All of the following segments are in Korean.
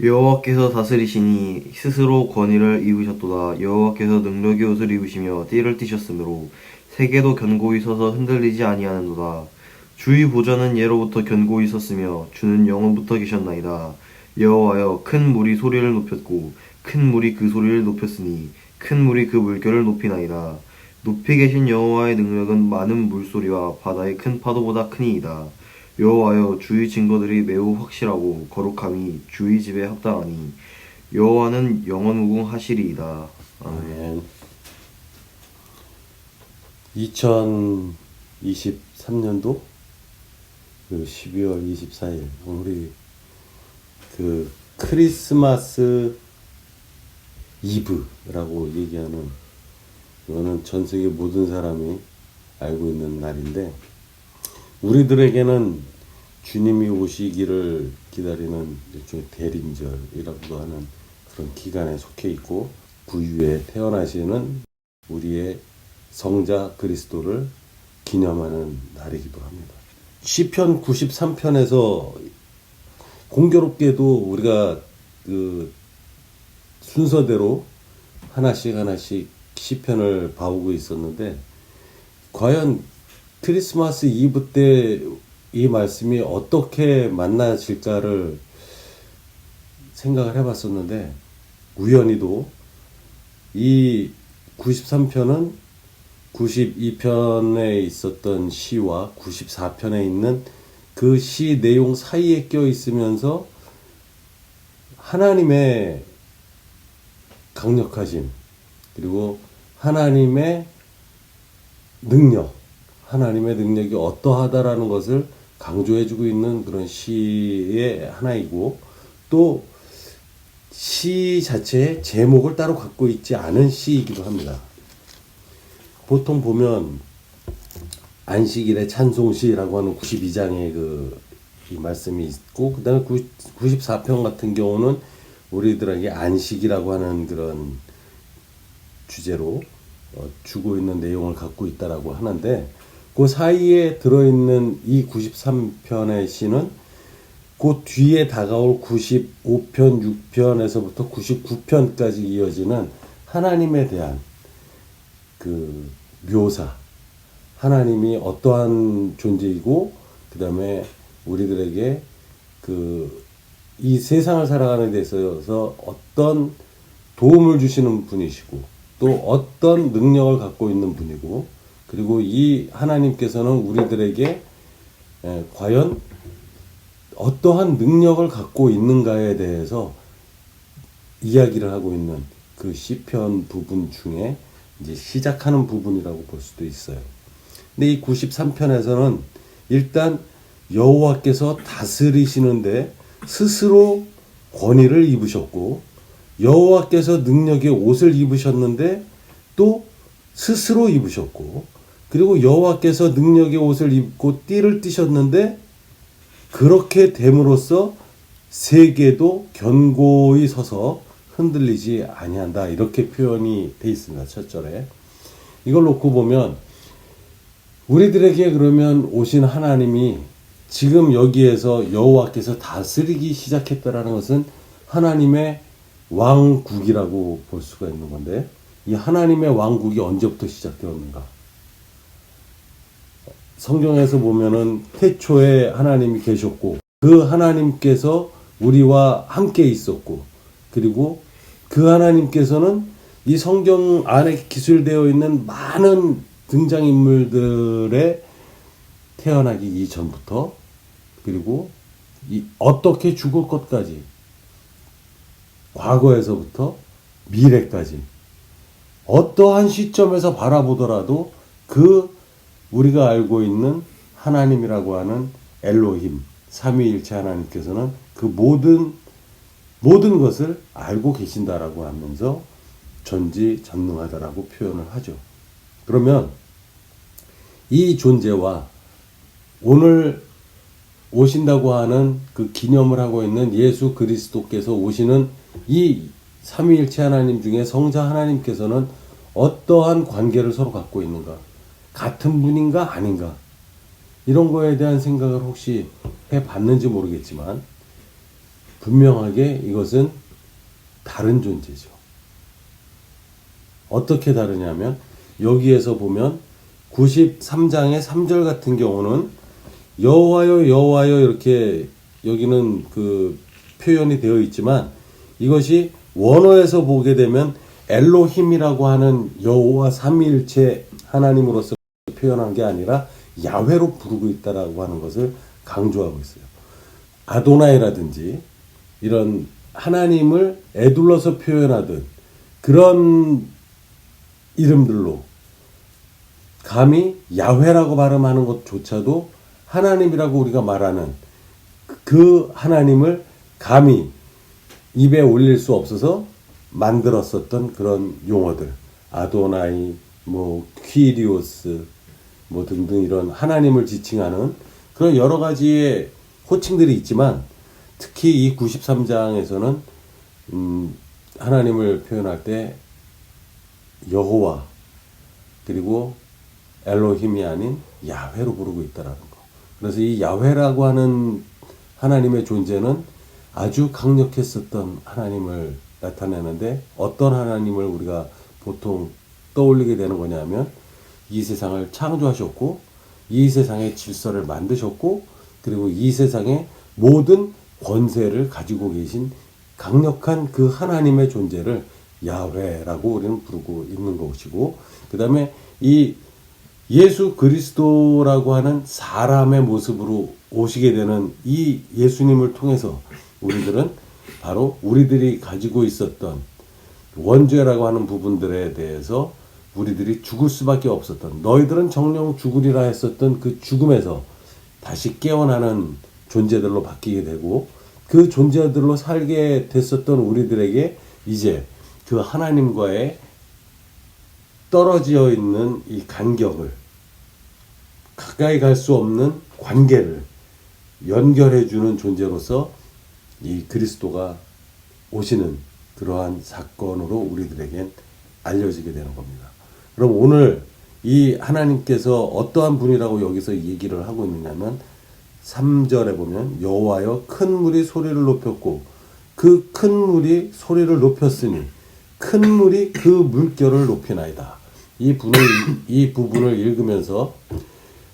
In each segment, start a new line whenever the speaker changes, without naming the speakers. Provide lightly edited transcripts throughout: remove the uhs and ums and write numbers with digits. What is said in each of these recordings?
여호와께서 다스리시니 스스로 권위를 입으셨도다. 여호와께서 능력의 옷을 입으시며 띠를 띠셨으므로 세계도 견고히 서서 흔들리지 아니하는도다. 주의 보좌는 예로부터 견고히 섰으며 주는 영원부터 계셨나이다. 여호와여, 큰 물이 소리를 높였고 큰 물이 그 소리를 높였으니 큰 물이 그 물결을 높이나이다. 높이 계신 여호와의 능력은 많은 물소리와 바다의 큰 파도보다 크니이다. 여호와여, 주의 증거들이 매우 확실하고 거룩함이 주의 집에 합당하니 여호와는 영원무궁하시리이다. 아멘.
아멘. 2023년도 12월 24일 우리 크리스마스 이브라고 얘기하는, 이거는 전 세계 모든 사람이 알고 있는 날인데, 우리들에게는 주님이 오시기를 기다리는 일종의 대림절이라고도 하는 그런 기간에 속해 있고, 구유에 태어나시는 우리의 성자 그리스도를 기념하는 날이기도 합니다. 시편 93편에서 공교롭게도 우리가 그 순서대로 하나씩 시편을 봐오고 있었는데, 과연 크리스마스 이브 때 이 말씀이 어떻게 만나질까를 생각을 해봤었는데, 우연히도 이 93편은 92편에 있었던 시와 94편에 있는 그 시 내용 사이에 껴 있으면서 하나님의 강력하심, 그리고 하나님의 하나님의 능력이 어떠하다라는 것을 강조해주고 있는 그런 시의 하나이고, 또 시 자체의 제목을 따로 갖고 있지 않은 시이기도 합니다. 보통 보면 안식일의 찬송시라고 하는 92장의 이 말씀이 있고, 그 다음에 94편 같은 경우는 우리들에게 안식이라고 하는 그런 주제로 주고 있는 내용을 갖고 있다라고 하는데, 그 사이에 들어있는 이 93편의 시는 그 뒤에 다가올 95편, 6편에서부터 99편까지 이어지는 하나님에 대한 그 묘사, 하나님이 어떠한 존재이고, 그 다음에 우리들에게 이 세상을 살아가는 데 있어서 어떤 도움을 주시는 분이시고, 또 어떤 능력을 갖고 있는 분이고, 그리고 이 하나님께서는 우리들에게 과연 어떠한 능력을 갖고 있는가에 대해서 이야기를 하고 있는 그 시편 부분 중에 이제 시작하는 부분이라고 볼 수도 있어요. 근데 이 93편에서는 일단 여호와께서 다스리시는데 스스로 권위를 입으셨고, 여호와께서 능력의 옷을 입으셨는데 또 스스로 입으셨고, 그리고 여호와께서 능력의 옷을 입고 띠를 띠셨는데 그렇게 됨으로써 세계도 견고히 서서 흔들리지 아니한다, 이렇게 표현이 돼 있습니다. 첫 절에. 이걸 놓고 보면 우리들에게 그러면 오신 하나님이 지금 여기에서 여호와께서 다스리기 시작했다라는 것은 하나님의 왕국이라고 볼 수가 있는 건데, 이 하나님의 왕국이 언제부터 시작되었는가? 성경에서 보면은 태초에 하나님이 계셨고, 그 하나님께서 우리와 함께 있었고, 그리고 그 하나님께서는 이 성경 안에 기술되어 있는 많은 등장인물들의 태어나기 이전부터, 그리고 어떻게 죽을 것까지, 과거에서부터 미래까지 어떠한 시점에서 바라보더라도 우리가 알고 있는 하나님이라고 하는 엘로힘, 삼위일체 하나님께서는 그 모든 것을 알고 계신다라고 하면서 전지전능하다라고 표현을 하죠. 그러면 이 존재와 오늘 오신다고 하는 그 기념을 하고 있는 예수 그리스도께서 오시는 이 삼위일체 하나님 중에 성자 하나님께서는 어떠한 관계를 서로 갖고 있는가? 같은 분인가 아닌가? 이런 거에 대한 생각을 혹시 해봤는지 모르겠지만, 분명하게 이것은 다른 존재죠. 어떻게 다르냐면 여기에서 보면 93장의 3절 같은 경우는 여호와여 여호와여 이렇게 여기는 그 표현이 되어 있지만 이것이 원어에서 보게 되면 엘로힘이라고 하는 여호와 삼위일체 하나님으로서 표현한 게 아니라 야훼로 부르고 있다라고 하는 것을 강조하고 있어요. 아도나이라든지 이런 하나님을 에둘러서 표현하던 그런 이름들로 감히 야훼라고 발음하는 것조차도 하나님이라고 우리가 말하는 그 하나님을 감히 입에 올릴 수 없어서 만들었었던 그런 용어들, 아도나이, 뭐 퀴리오스, 뭐 등등 이런 하나님을 지칭하는 그런 여러 가지의 호칭들이 있지만 특히 이 93장에서는 하나님을 표현할 때 여호와 그리고 엘로힘이 아닌 야훼로 부르고 있다라는 거. 그래서 이 야훼라고 하는 하나님의 존재는 아주 강력했었던 하나님을 나타내는데 어떤 하나님을 우리가 보통 떠올리게 되는 거냐면 이 세상을 창조하셨고 이 세상의 질서를 만드셨고 그리고 이 세상의 모든 권세를 가지고 계신 강력한 그 하나님의 존재를 야훼라고 우리는 부르고 있는 것이고 그 다음에 이 예수 그리스도라고 하는 사람의 모습으로 오시게 되는 이 예수님을 통해서 우리들은 바로 우리들이 가지고 있었던 원죄라고 하는 부분들에 대해서 우리들이 죽을 수밖에 없었던 너희들은 정령 죽으리라 했었던 그 죽음에서 다시 깨어나는 존재들로 바뀌게 되고 그 존재들로 살게 됐었던 우리들에게 이제 그 하나님과의 떨어져 있는 이 간격을 가까이 갈 수 없는 관계를 연결해주는 존재로서 이 그리스도가 오시는 그러한 사건으로 우리들에겐 알려지게 되는 겁니다. 그럼 오늘 이 하나님께서 어떠한 분이라고 여기서 얘기를 하고 있느냐면 3절에 보면 여호와여 큰 물이 소리를 높였고 그 큰 물이 소리를 높였으니 큰 물이 그 물결을 높이나이다. 이 부분을 읽으면서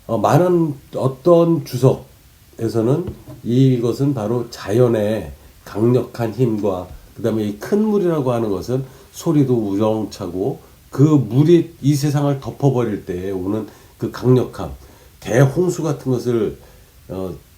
많은 어떤 주석에서는 이것은 바로 자연의 강력한 힘과 그 다음에 이 큰 물이라고 하는 것은 소리도 우렁차고 그 물이 이 세상을 덮어버릴 때에 오는 그 강력함, 대홍수 같은 것을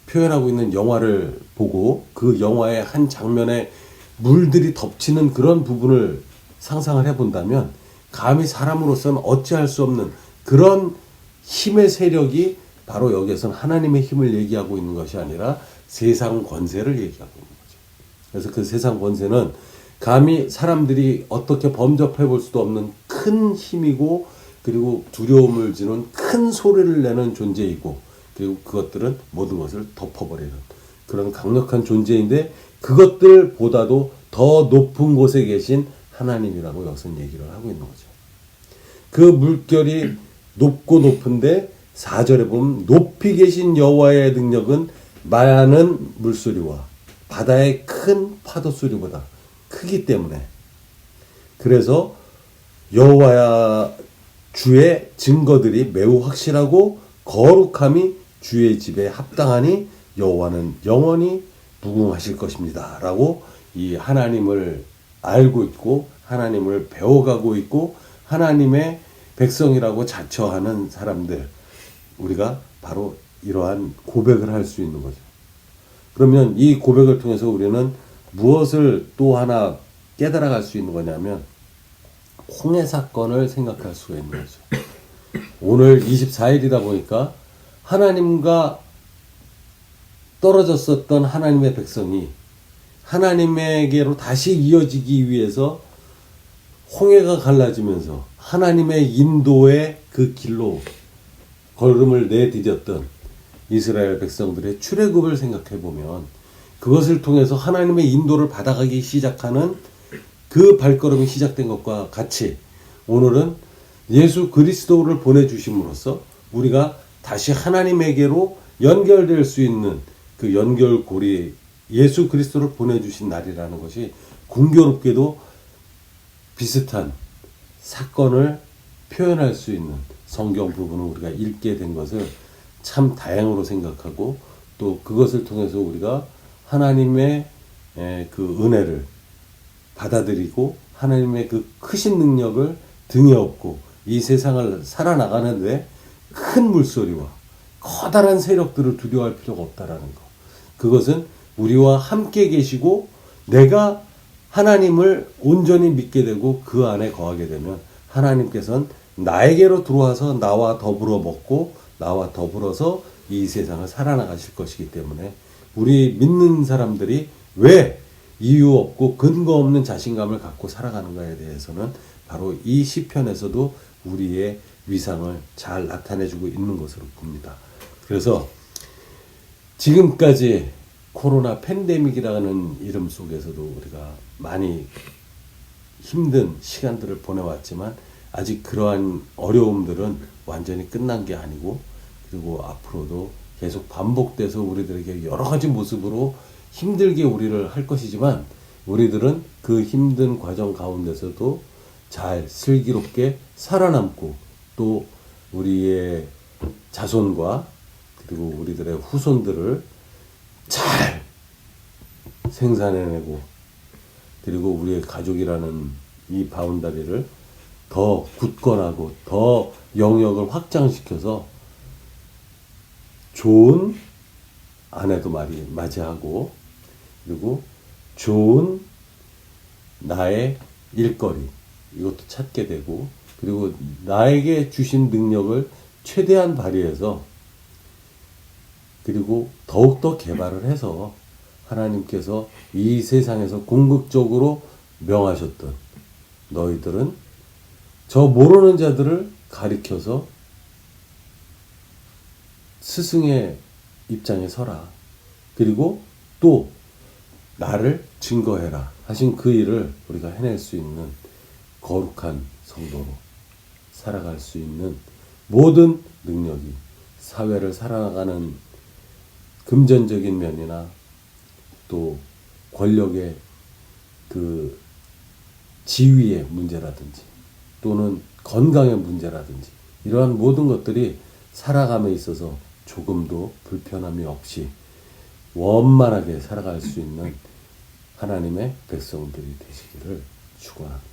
표현하고 있는 영화를 보고 그 영화의 한 장면에 물들이 덮치는 그런 부분을 상상을 해본다면 감히 사람으로서는 어찌할 수 없는 그런 힘의 세력이 바로 여기에서는 하나님의 힘을 얘기하고 있는 것이 아니라 세상 권세를 얘기하고 있는 거죠. 그래서 그 세상 권세는 감히 사람들이 어떻게 범접해 볼 수도 없는 큰 힘이고 그리고 두려움을 주는 큰 소리를 내는 존재이고 그리고 그것들은 모든 것을 덮어버리는 그런 강력한 존재인데 그것들보다도 더 높은 곳에 계신 하나님이라고 여기서 얘기를 하고 있는 거죠. 그 물결이 높고 높은데 4절에 보면 높이 계신 여호와의 능력은 많은 물소리와 바다의 큰 파도 소리보다 크기 때문에 그래서 여호와야 주의 증거들이 매우 확실하고 거룩함이 주의 집에 합당하니 여호와는 영원히 무궁하실 것입니다. 라고 이 하나님을 알고 있고 하나님을 배워가고 있고 하나님의 백성이라고 자처하는 사람들 우리가 바로 이러한 고백을 할 수 있는 거죠. 그러면 이 고백을 통해서 우리는 무엇을 또 하나 깨달아갈 수 있는 거냐면 홍해 사건을 생각할 수가 있는 거죠. 오늘 24일이다 보니까 하나님과 떨어졌었던 하나님의 백성이 하나님에게로 다시 이어지기 위해서 홍해가 갈라지면서 하나님의 인도의 그 길로 걸음을 내디뎠던 이스라엘 백성들의 출애굽을 생각해 보면 그것을 통해서 하나님의 인도를 받아가기 시작하는 그 발걸음이 시작된 것과 같이 오늘은 예수 그리스도를 보내주심으로써 우리가 다시 하나님에게로 연결될 수 있는 그 연결고리에 예수 그리스도를 보내주신 날이라는 것이 공교롭게도 비슷한 사건을 표현할 수 있는 성경 부분을 우리가 읽게 된 것을 참 다행으로 생각하고, 또 그것을 통해서 우리가 하나님의 그 은혜를 받아들이고 하나님의 그 크신 능력을 등에 업고 이 세상을 살아나가는데 큰 물소리와 커다란 세력들을 두려워할 필요가 없다라는 것. 그것은 우리와 함께 계시고 내가 하나님을 온전히 믿게 되고 그 안에 거하게 되면 하나님께서는 나에게로 들어와서 나와 더불어 먹고 나와 더불어서 이 세상을 살아나가실 것이기 때문에, 우리 믿는 사람들이 왜 이유 없고 근거 없는 자신감을 갖고 살아가는가에 대해서는 바로 이 시편에서도 우리의 위상을 잘 나타내주고 있는 것으로 봅니다. 그래서 지금까지 코로나 팬데믹이라는 이름 속에서도 우리가 많이 힘든 시간들을 보내왔지만 아직 그러한 어려움들은 완전히 끝난 게 아니고, 그리고 앞으로도 계속 반복돼서 우리들에게 여러 가지 모습으로 힘들게 우리를 할 것이지만, 우리들은 그 힘든 과정 가운데서도 잘 슬기롭게 살아남고 또 우리의 자손과 그리고 우리들의 후손들을 잘 생산해내고, 그리고 우리의 가족이라는 이 바운다리를 더 굳건하고 더 영역을 확장시켜서 좋은 아내도 맞이하고, 그리고 좋은 나의 일거리 이것도 찾게 되고, 그리고 나에게 주신 능력을 최대한 발휘해서 그리고 더욱더 개발을 해서 하나님께서 이 세상에서 궁극적으로 명하셨던 너희들은 저 모르는 자들을 가리켜서 스승의 입장에 서라. 그리고 또 나를 증거해라 하신 그 일을 우리가 해낼 수 있는 거룩한 성도로 살아갈 수 있는 모든 능력이 사회를 살아가는 금전적인 면이나 또 권력의 그 지위의 문제라든지 또는 건강의 문제라든지 이러한 모든 것들이 살아감에 있어서 조금도 불편함이 없이 원만하게 살아갈 수 있는 하나님의 백성들이 되시기를 축원합니다.